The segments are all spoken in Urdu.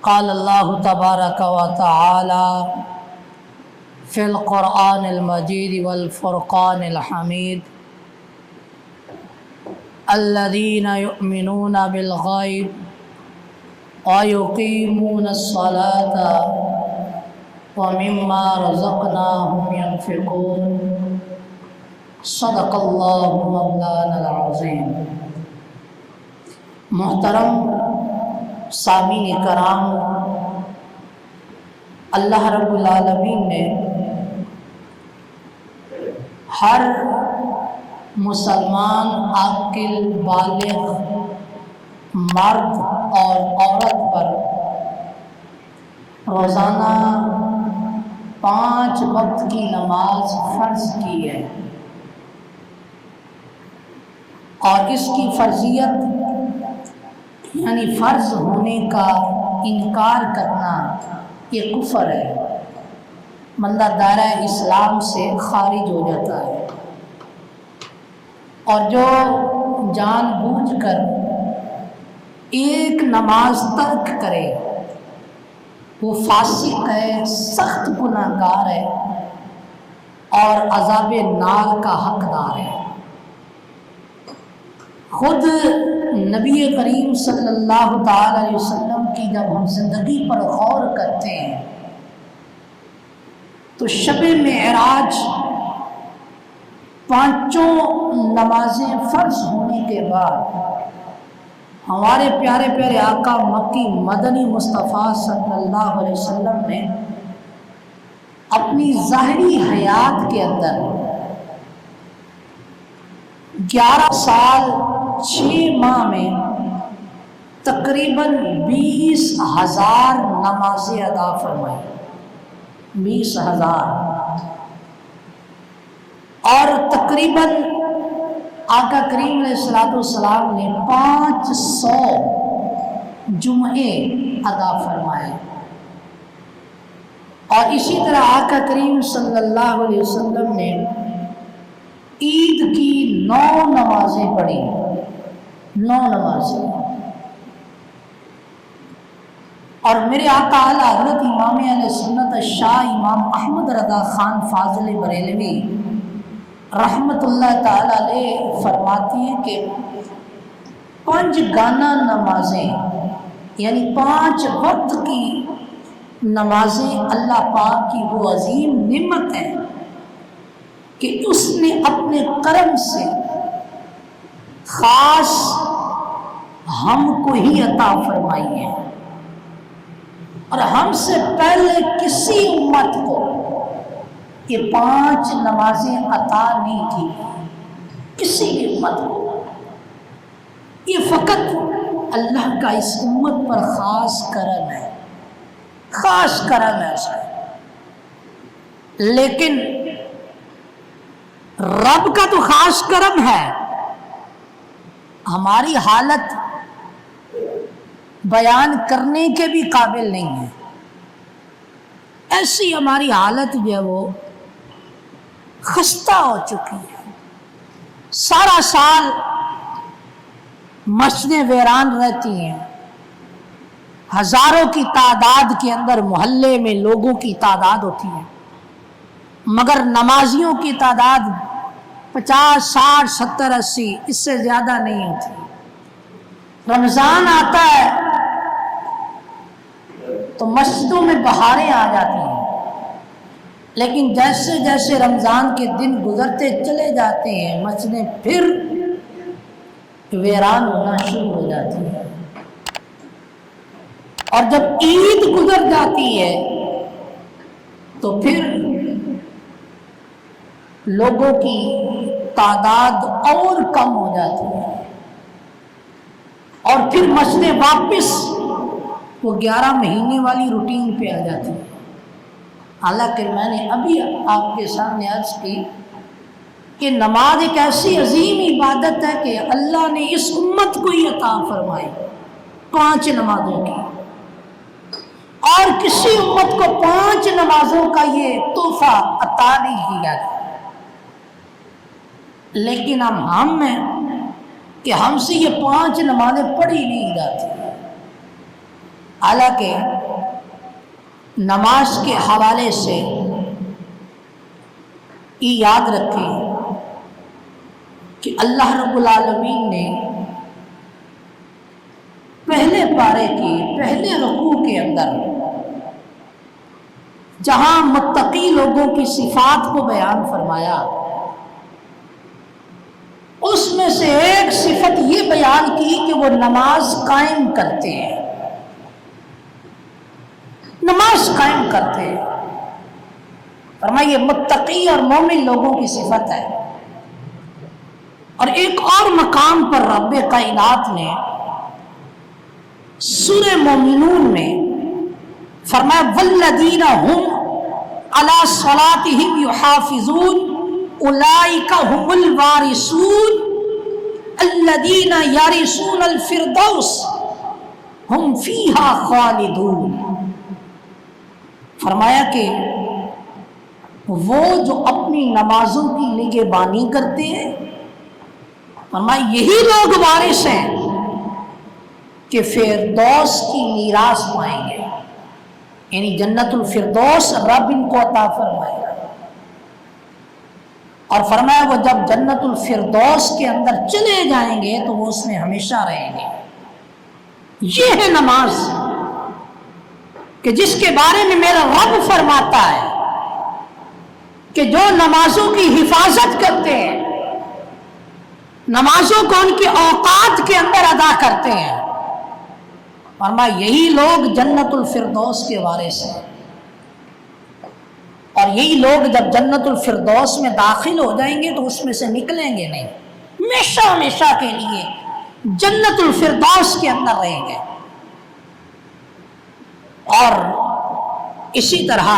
قال اللہ تبارک و تعالی فی القرآن المجید والفرقان الحمید الذین یؤمنون بالغیب ویقیمون الصلاة ومما رزقناہم ینفقون صدق اللہ مولانا العظیم۔ محترم سامعین کرام، اللہ رب العالمین نے ہر مسلمان عاقل بالغ مرد اور عورت پر روزانہ 5 وقت کی نماز فرض کی ہے، اور اس کی فرضیت یعنی فرض ہونے کا انکار کرنا یہ کفر ہے، بندہ دائرہ اسلام سے خارج ہو جاتا ہے، اور جو جان بوجھ کر ایک نماز ترک کرے وہ فاسق ہے، سخت گناہ گار ہے اور عذاب نار کا حقدار ہے۔ خود نبی کریم صلی اللہ تعالی علیہ وسلم کی جب ہم زندگی پر غور کرتے ہیں تو شب معراج 5 نمازیں فرض ہونے کے بعد ہمارے پیارے پیارے آقا مکی مدنی مصطفیٰ صلی اللہ علیہ وسلم نے اپنی ظاہری حیات کے اندر 11 سال 6 ماہ میں تقریباً 20,000 نمازیں ادا فرمائی، 20,000، اور تقریباً آقا کریم علیہ السلام نے 500 جمعے ادا فرمائے، اور اسی طرح آقا کریم صلی اللہ علیہ وسلم نے عید کی 9 نمازیں پڑھی، 9 نمازیں۔ اور میرے آقا اعلیٰ حضرت امام اہل سنت شاہ امام احمد رضا خان فاضل بریلوی رحمت اللہ تعالی علیہ فرماتی ہیں کہ 5 گانا نمازیں یعنی 5 وقت کی نمازیں اللہ پاک کی وہ عظیم نعمت ہے کہ اس نے اپنے کرم سے خاص ہم کو ہی عطا فرمائی ہے، اور ہم سے پہلے کسی امت کو یہ 5 نمازیں عطا نہیں کی، کسی بھی امت کو۔ یہ فقط اللہ کا اس امت پر خاص کرم ہے، خاص کرم ہے اس کا۔ لیکن رب کا تو خاص کرم ہے، ہماری حالت بیان کرنے کے بھی قابل نہیں ہے، ایسی ہماری حالت جو ہے وہ خستہ ہو چکی ہے۔ سارا سال مسجدیں ویران رہتی ہیں، ہزاروں کی تعداد کے اندر محلے میں لوگوں کی تعداد ہوتی ہے، مگر نمازیوں کی تعداد 50 60 70 80 اس سے زیادہ نہیں ہوتی۔ رمضان آتا ہے تو مسجدوں میں بہاریں آ جاتی ہیں، لیکن جیسے جیسے رمضان کے دن گزرتے چلے جاتے ہیں مسجدیں پھر ویران ہونا شروع ہو جاتی ہیں، اور جب عید گزر جاتی ہے تو پھر لوگوں کی تعداد اور کم ہو جاتی ہے، اور پھر مسجدیں واپس وہ 11 مہینے والی روٹین پہ آ جاتی ہے۔ حالانکہ میں نے ابھی آپ کے سامنے عرض کی کہ نماز ایک ایسی عظیم عبادت ہے کہ اللہ نے اس امت کو ہی عطا فرمائی 5 نمازوں کی، اور کسی امت کو 5 نمازوں کا یہ تحفہ عطا نہیں کیا گیا۔ لیکن ہم ہیں کہ ہم سے یہ 5 نمازیں پڑھی نہیں جاتی۔ حالانکہ نماز کے حوالے سے یہ یاد رکھیں کہ اللہ رب العالمین نے پہلے پارے کی پہلے رکوع کے اندر جہاں متقی لوگوں کی صفات کو بیان فرمایا، اس میں سے ایک صفت یہ بیان کی کہ وہ نماز قائم کرتے ہیں، نماز قائم کرتے ہیں۔ فرمایا یہ متقی اور مومن لوگوں کی صفت ہے۔ اور ایک اور مقام پر رب کائنات نے سورہ مومنون میں فرمایا والذین هم علی صلاتهم یحافظون اولئک هم الوارثون الذین یرثون الفردوس هم فیہا خالدون۔ فرمایا کہ وہ جو اپنی نمازوں کی نگہبانی کرتے ہیں، فرمایا یہی لوگ وارث ہیں کہ فردوس کی میراث پائیں گے، یعنی جنت الفردوس رب ان کو عطا فرمائے گا۔ اور فرمایا وہ جب جنت الفردوس کے اندر چلے جائیں گے تو وہ اس میں ہمیشہ رہیں گے۔ یہ ہے نماز کہ جس کے بارے میں میرا رب فرماتا ہے کہ جو نمازوں کی حفاظت کرتے ہیں، نمازوں کو ان کے اوقات کے اندر ادا کرتے ہیں، فرمایا یہی لوگ جنت الفردوس کے وارث ہیں۔ اور یہی لوگ جب جنت الفردوس میں داخل ہو جائیں گے تو اس میں سے نکلیں گے نہیں، ہمیشہ ہمیشہ کے لیے جنت الفردوس کے اندر رہیں گے۔ اور اسی طرح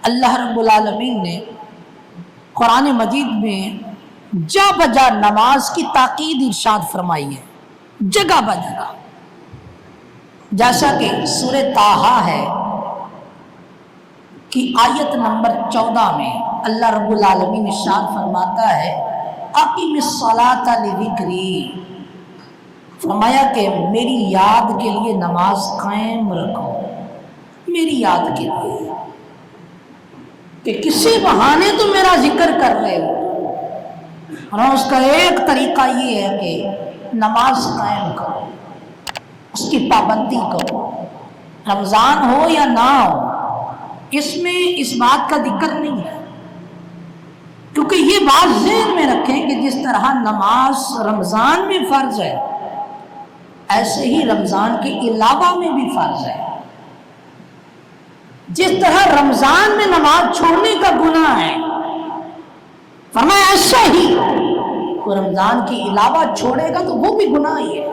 اللہ رب العالمین نے قرآن مجید میں جا بجا نماز کی تاکید ارشاد فرمائی ہے، جگہ بجگہ، جیسا کہ سورہ طٰہٰ ہے کہ آیت نمبر 14 میں اللہ رب العالمین ارشاد فرماتا ہے اقیم الصلاۃ لذکری، فرمایا کہ میری یاد کے لیے نماز قائم رکھو، میری یاد کے لیے، کہ کسی بہانے تو میرا ذکر کر رہے ہو۔ اور اس کا ایک طریقہ یہ ہے کہ نماز قائم کرو، اس کی پابندی کرو، رمضان ہو یا نہ ہو، اس میں اس بات کا ذکر نہیں ہے، کیونکہ یہ بات ذہن میں رکھیں کہ جس طرح نماز رمضان میں فرض ہے، ایسے ہی رمضان کے علاوہ میں بھی فرض ہے۔ جس طرح رمضان میں نماز چھوڑنے کا گناہ ہے، فرمایا ایسا ہی وہ رمضان کے علاوہ چھوڑے گا تو وہ بھی گناہ ہی ہے۔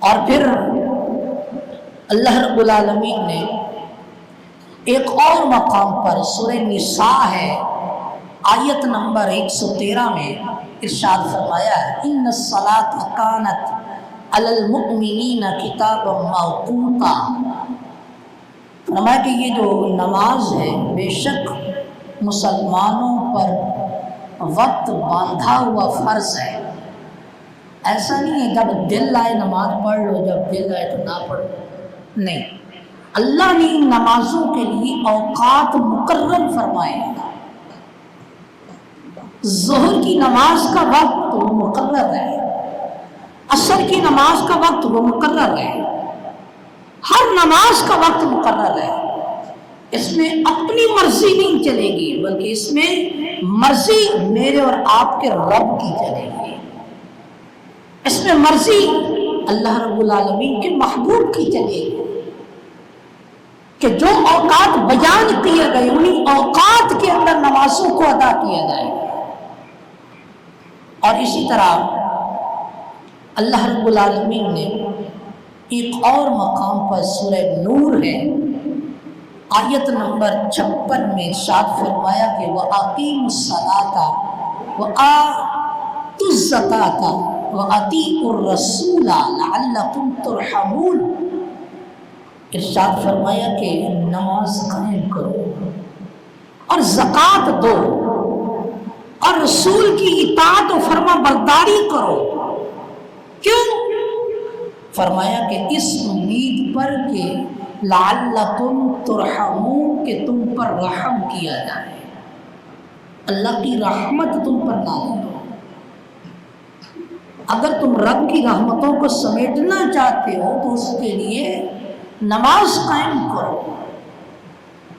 اور پھر اللہ رب العالمین نے ایک اور مقام پر سورہ نساء ہے آیت نمبر 113 میں ارشاد فرمایا ہے ان الصلاۃ کانت علی المؤمنین کتابا موقوتا، فرمایا کہ یہ جو نماز ہے بے شک مسلمانوں پر وقت باندھا ہوا فرض ہے۔ ایسا نہیں ہے جب دل آئے نماز پڑھ لو، جب دل آئے تو نہ پڑھو، نہیں، اللہ نے ان نمازوں کے لیے اوقات مقرر فرمائے ہیں۔ ظہر کی نماز کا وقت وہ مقرر ہے، عصر کی نماز کا وقت وہ مقرر ہے، ہر نماز کا وقت مقرر ہے۔ اس میں اپنی مرضی نہیں چلے گی، بلکہ اس میں مرضی میرے اور آپ کے رب کی چلے گی، اس میں مرضی اللہ رب العالمین کے محبوب کی چلے گی، کہ جو اوقات بیان کیے گئے انہیں اوقات کے اندر نمازوں کو ادا کیا جائے۔ اور اسی طرح اللہ رب العالمین نے ایک اور مقام پر سورہ نور ہے آیت نمبر 56 میں ارشاد فرمایا کہ وَأَقِیمُوا الصَّلَاةَ وَآتُوا الزَّکَاةَ وَأَطِیعُوا الرَّسُولَ لَعَلَّکُمْ تُرْحَمُونَ۔ ارشاد فرمایا کہ نماز قائم کرو اور زکوٰۃ دو اور رسول کی اطاعت و فرما برداری کرو۔ کیوں؟ فرمایا کہ اس امید پر کہ لعلکم ترحمون کہ تم پر رحم کیا جائے، اللہ کی رحمت تم پر نازل ہو۔ اگر تم رب کی رحمتوں کو سمیٹنا چاہتے ہو تو اس کے لیے نماز قائم کرو،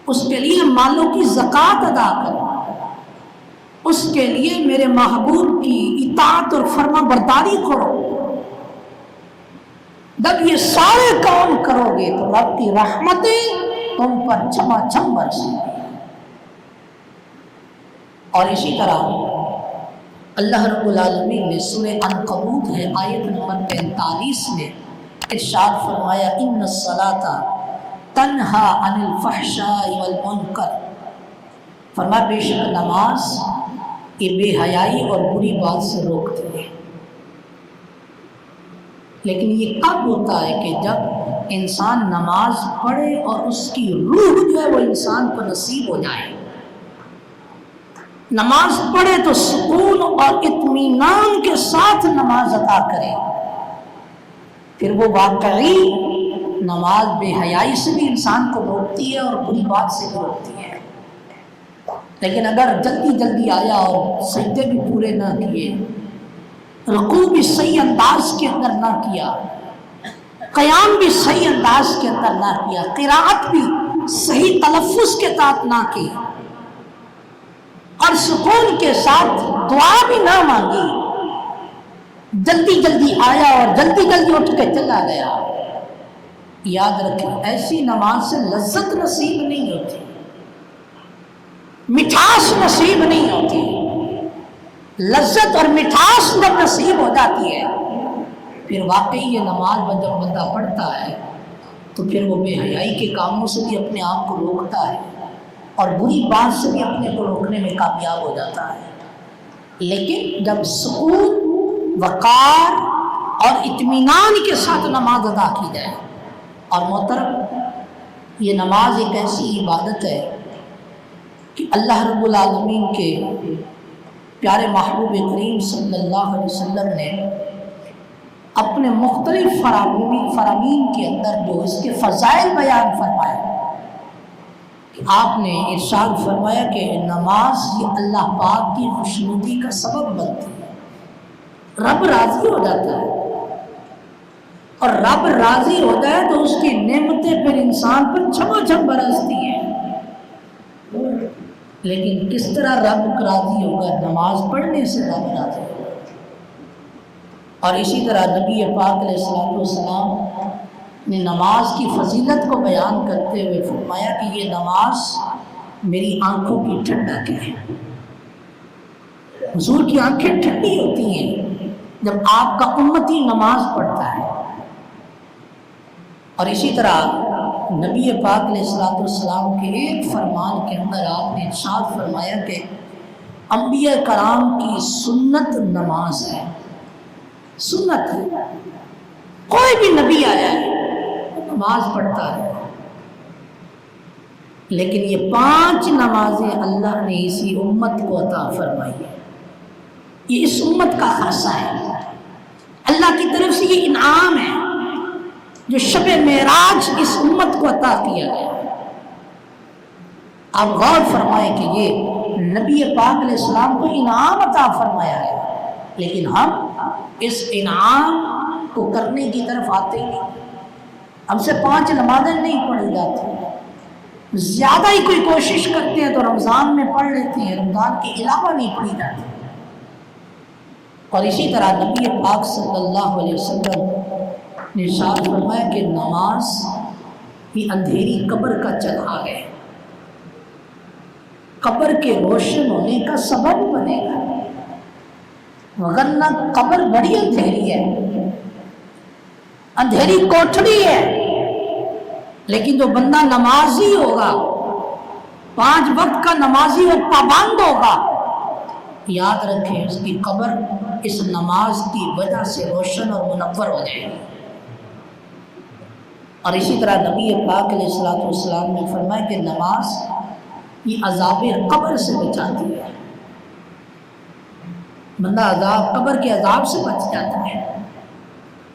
اس کے لیے مالوں کی زکوٰۃ ادا کرو، اس کے لیے میرے محبوب کی اطاعت اور فرما برداری کرو۔ جب یہ سارے کام کرو گے تو رب کی رحمتیں تم پر چھما چھم برسیں گی۔ اور اسی طرح اللہ رب العالمین نے سورہ عنکبوت ہے آیت نمبر 45 میں ارشاد فرمایا ان الصلاۃ تنہا عن الفحشاء والمنکر، فرمایا بے شک نماز یہ بے حیائی اور بری بات سے روکتی ہے۔ لیکن یہ کب ہوتا ہے کہ جب انسان نماز پڑھے اور اس کی روح جو ہے وہ انسان کو نصیب ہو جائے۔ نماز پڑھے تو سکون اور اطمینان کے ساتھ نماز ادا کرے، پھر وہ واقعی نماز بے حیائی سے بھی انسان کو روکتی ہے اور بری بات سے بھی روکتی ہے۔ لیکن اگر جلدی جلدی آیا اور سجدے بھی پورے نہ کیے، رکوع بھی صحیح انداز کے اندر نہ کیا، قیام بھی صحیح انداز کے اندر نہ کیا، قراءت بھی صحیح تلفظ کے ساتھ نہ کی، اور سکون کے ساتھ دعا بھی نہ مانگی، جلدی جلدی آیا اور جلدی جلدی اٹھ کے چلا گیا، یاد رکھیں ایسی نماز سے لذت نصیب نہیں ہوتی، مٹھاس نصیب نہیں ہوتی۔ لذت اور مٹھاس جب نصیب ہو جاتی ہے پھر واقعی یہ نماز جب بندہ پڑھتا ہے تو پھر وہ بے حیائی کے کاموں سے بھی اپنے آپ کو روکتا ہے اور بری بات سے بھی اپنے کو روکنے میں کامیاب ہو جاتا ہے۔ لیکن جب سکون، وقار اور اطمینان کے ساتھ نماز ادا کی جائے، اور محترم یہ نماز ایک ایسی عبادت ہے کہ اللہ رب العالمین کے پیارے محبوب کریم صلی اللہ علیہ وسلم نے اپنے مختلف فرامین کے اندر جو اس کے فضائل بیان فرمائے، کہ آپ نے ارشاد فرمایا کہ نماز یہ اللہ پاک کی خوشنودی کا سبب بنتی ہے، رب راضی ہو جاتا ہے، اور رب راضی ہو جائے تو اس کی نعمتیں پھر انسان پر چھما چھم برستی ہیں۔ لیکن کس طرح رب راضی ہوگا؟ نماز پڑھنے سے رب راضی ہوگا۔ اور اسی طرح نبی پاک علیہ السلام نے نماز کی فضیلت کو بیان کرتے ہوئے فرمایا کہ یہ نماز میری آنکھوں کی ٹھنڈک ہے۔ حضور کی آنکھیں ٹھنڈی ہوتی ہیں جب آپ کا امتی نماز پڑھتا ہے۔ اور اسی طرح نبی پاک علیہ السلام کے ایک فرمان کے اندر آپ نے ارشاد فرمایا کہ انبیاء کرام کی سنت نماز ہے، سنت ہے، کوئی بھی نبی آیا ہے نماز پڑھتا ہے، لیکن یہ 5 نمازیں اللہ نے اسی امت کو عطا فرمائی ہے، یہ اس امت کا خاصہ ہے، اللہ کی طرف سے یہ انعام ہے جو شب معراج اس امت کو عطا کیا گیا۔ آپ غور فرمائیں کہ یہ نبی پاک علیہ السلام کو انعام عطا فرمایا ہے، لیکن ہم اس انعام کو کرنے کی طرف آتے نہیں، ہم سے 5 نمازیں نہیں پڑھی جاتی، زیادہ ہی کوئی کوشش کرتے ہیں تو رمضان میں پڑھ لیتے ہیں، رمضان کے علاوہ نہیں پڑھی جاتی۔ اور اسی طرح نبی پاک صلی اللہ علیہ وسلم نے ارشاد فرمایا کہ نماز یہ اندھیری قبر کا چراغ ہے، قبر کے روشن ہونے کا سبب بنے گا، ورنہ قبر بڑی اندھیری ہے، اندھیری کوٹھڑی ہے۔ لیکن جو بندہ نمازی ہوگا، 5 وقت کا نمازی و پابند ہوگا، یاد رکھیں اس کی قبر اس نماز کی وجہ سے روشن اور منور ہو جائے گی۔ اور اسی طرح نبی پاک علیہ السلام نے فرمایا کہ نماز یہ عذاب قبر سے بچاتی ہے، بندہ قبر کے عذاب سے بچ جاتا ہے۔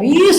20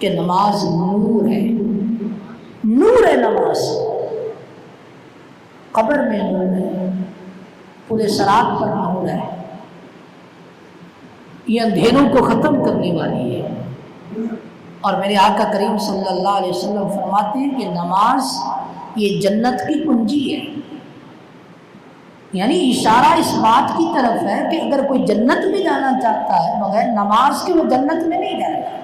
کہ نماز نور ہے، نور ہے نماز، قبر میں نور ہے، پورے صراط پر نور ہے، یہ اندھیروں کو ختم کرنے والی ہے۔ اور میرے آقا کریم صلی اللہ علیہ وسلم فرماتے ہیں کہ نماز یہ جنت کی کنجی ہے، یعنی اشارہ اس بات کی طرف ہے کہ اگر کوئی جنت میں جانا چاہتا ہے بغیر نماز کے وہ جنت میں نہیں جائے گا،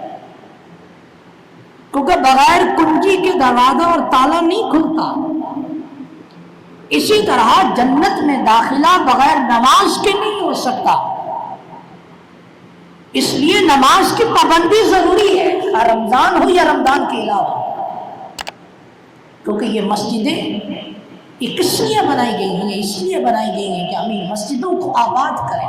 کیونکہ بغیر کنجی کے دروازہ اور تالا نہیں کھلتا۔ اسی طرح جنت میں داخلہ بغیر نماز کے نہیں ہو سکتا، اس لیے نماز کی پابندی ضروری ہے، رمضان ہو یا رمضان کے علاوہ، کیونکہ یہ مسجدیں یہ کس لیے بنائی گئی ہیں؟ اس لیے بنائی گئی ہیں کہ ہم ان مسجدوں کو آباد کریں،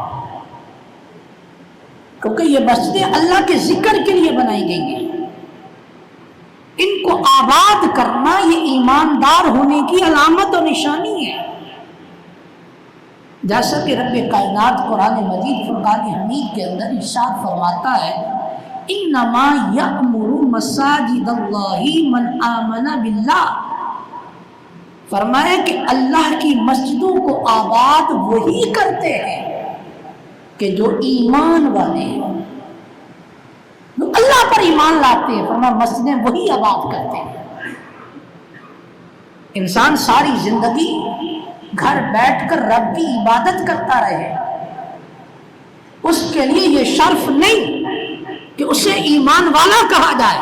کیونکہ یہ مسجدیں اللہ کے ذکر کے لیے بنائی گئی ہیں۔ ان کو آباد کرنا یہ ایماندار ہونے کی علامت و نشانی ہے، جیسا کہ رب کائنات قرآن مجید فرقان حمید کے اندر ارشاد فرماتا ہے انما یأمر مساجد اللہ من آمن باللہ، فرمایا کہ اللہ کی مسجدوں کو آباد وہی کرتے ہیں کہ جو ایمان والے ہیں، جو اللہ پر ایمان لاتے ہیں، فرمایا مسجدیں وہی آباد کرتے ہیں۔ انسان ساری زندگی گھر بیٹھ کر رب کی عبادت کرتا رہے، اس کے لیے یہ شرف نہیں کہ اسے ایمان والا کہا جائے،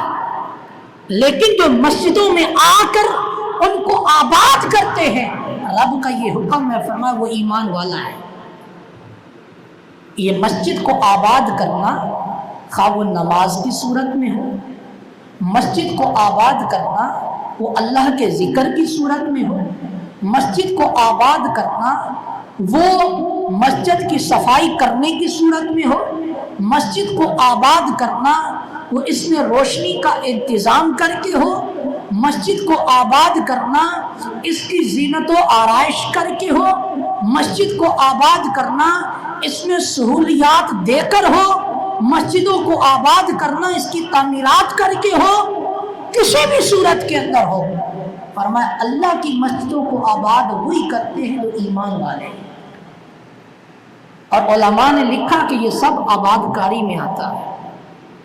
لیکن جو مسجدوں میں آ کر ان کو آباد کرتے ہیں، رب کا یہ حکم ہے، فرمایا وہ ایمان والا ہے۔ یہ مسجد کو آباد کرنا خواہ وہ نماز کی صورت میں ہو، مسجد کو آباد کرنا وہ اللہ کے ذکر کی صورت میں ہو، مسجد کو آباد کرنا وہ مسجد کی صفائی کرنے کی صورت میں ہو، مسجد کو آباد کرنا وہ اس میں روشنی کا انتظام کر کے ہو، مسجد کو آباد کرنا اس کی زینت و آرائش کر کے ہو، مسجد کو آباد کرنا اس میں سہولیات دے کر ہو، مسجدوں کو آباد کرنا اس کی تعمیرات کر کے ہو، کسی بھی صورت کے اندر ہو، فرمایا اللہ کی مسجدوں کو آباد وہی کرتے ہیں جو ایمان والے ہیں۔ اور علماء نے لکھا کہ یہ سب آباد کاری میں آتا ہے،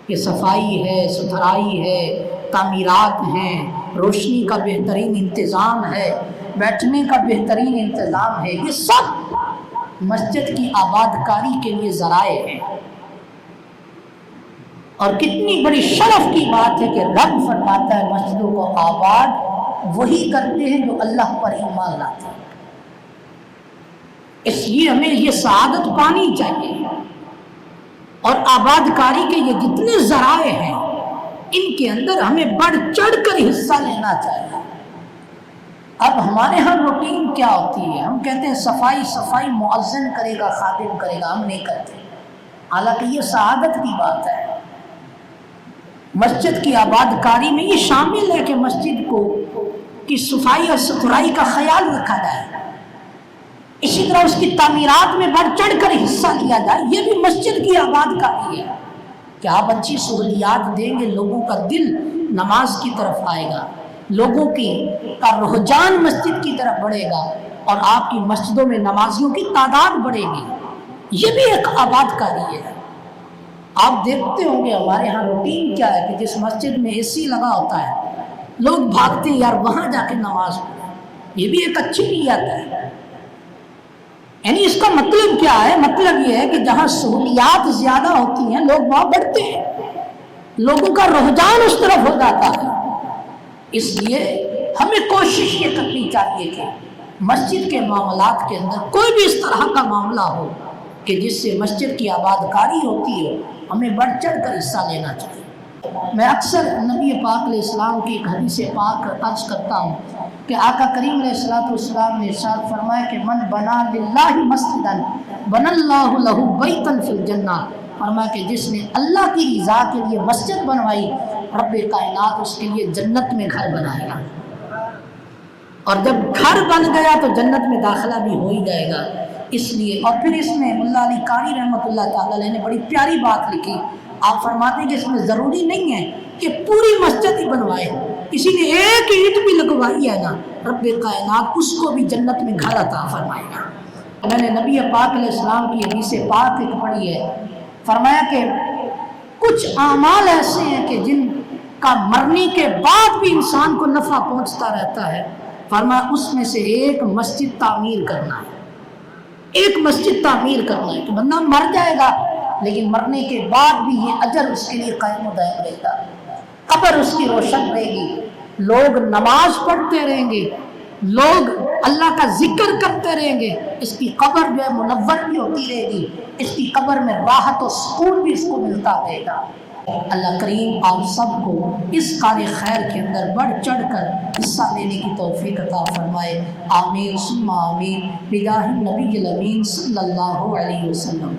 یہ صفائی ہے، ستھرائی ہے، تعمیرات ہیں، روشنی کا بہترین انتظام ہے، بیٹھنے کا بہترین انتظام ہے، یہ سب مسجد کی آباد کاری کے لیے ذرائع ہیں۔ اور کتنی بڑی شرف کی بات ہے کہ رب فرماتا ہے مسجدوں کو آباد وہی کرتے ہیں جو اللہ پر ایمان لاتے ہیں۔ اس لیے ہمیں یہ سعادت پانی چاہیے، اور آباد کاری کے یہ جتنے ذرائع ہیں ان کے اندر ہمیں بڑھ چڑھ کر حصہ لینا چاہیے۔ اب ہمارے ہاں روٹین کیا ہوتی ہے؟ ہم کہتے ہیں صفائی صفائی مؤذن کرے گا، خادم کرے گا، ہم نہیں کرتے، حالانکہ یہ سعادت کی بات ہے۔ مسجد کی آباد کاری میں یہ شامل ہے کہ مسجد کو کی صفائی اور ستھرائی کا خیال رکھا جائے، اسی طرح اس کی تعمیرات میں بڑھ چڑھ کر حصہ لیا جائے، یہ بھی مسجد کی آباد کاری ہے کہ آپ اچھی سہولیات دیں گے، لوگوں کا دل نماز کی طرف آئے گا، لوگوں کا رجحان مسجد کی طرف بڑھے گا، اور آپ کی مسجدوں میں نمازیوں کی تعداد بڑھے گی، یہ بھی ایک آباد کاری ہے۔ آپ دیکھتے ہوں گے ہمارے ہاں روٹین کیا ہے کہ جس مسجد میں اے سی لگا ہوتا ہے لوگ بھاگتے ہیں یار وہاں جا کے نماز پڑھیں، یہ بھی ایک اچھی نیت ہے۔ یعنی اس کا مطلب کیا ہے؟ مطلب یہ ہے کہ جہاں سہولیات زیادہ ہوتی ہیں لوگ وہاں بڑھتے ہیں، لوگوں کا رجحان اس طرف ہو جاتا ہے۔ اس لیے ہمیں کوشش یہ کرنی چاہیے کہ مسجد کے معاملات کے اندر کوئی بھی اس طرح کا معاملہ ہو کہ جس سے مسجد کی آباد کاری ہوتی ہے، ہمیں بڑھ چڑھ کر حصہ لینا چاہیے۔ میں اکثر نبی پاک علیہ السلام کی ایک حدیث پاک عرض کرتا ہوں کہ آقا کریم علیہ السلام نے ارشاد فرمایا کہ من بنا للہ مسجدا بنى اللہ لہ بیتا فی الجنہ، فرمایا کہ جس نے اللہ کی رضا کے لیے مسجد بنوائی، رب کائنات اس کے لیے جنت میں گھر بنائے گا، اور جب گھر بن گیا تو جنت میں داخلہ بھی ہو ہی جائے گا۔ اس لیے اور پھر اس میں ملا علی قاری رحمۃ اللہ تعالی علیہ نے بڑی پیاری بات لکھی، آپ فرماتے ہیں کہ اس میں ضروری نہیں ہے کہ پوری مسجد ہی بنوائے، کسی نے ایک اینٹ بھی لگوائی ہے نا، رب کائنات اس کو بھی جنت میں گھر عطا فرمائے گا۔ میں نے نبی پاک علیہ السلام کی حدیث پاک ایک پڑھی ہے، فرمایا کہ کچھ اعمال ایسے ہیں کہ جن کا مرنے کے بعد بھی انسان کو نفع پہنچتا رہتا ہے، فرمایا اس میں سے ایک مسجد تعمیر کرنا ہے، ایک مسجد تعمیر کرنا ہے۔ کہ بندہ مر جائے گا لیکن مرنے کے بعد بھی یہ اجر اس کے لیے قائم و دائم رہے گا، قبر اس کی روشن رہے گی، لوگ نماز پڑھتے رہیں گے، لوگ اللہ کا ذکر کرتے رہیں گے، اس کی قبر جو ہے منور بھی ہوتی رہے گی، اس کی قبر میں راحت و سکون بھی اس کو ملتا رہے گا۔ اللہ کریم آپ سب کو اس کار خیر کے اندر بڑھ چڑھ کر حصہ لینے کی توفیق عطا فرمائے، آمین ثم آمین، بجاہ النبی الامین صلی اللہ علیہ وسلم۔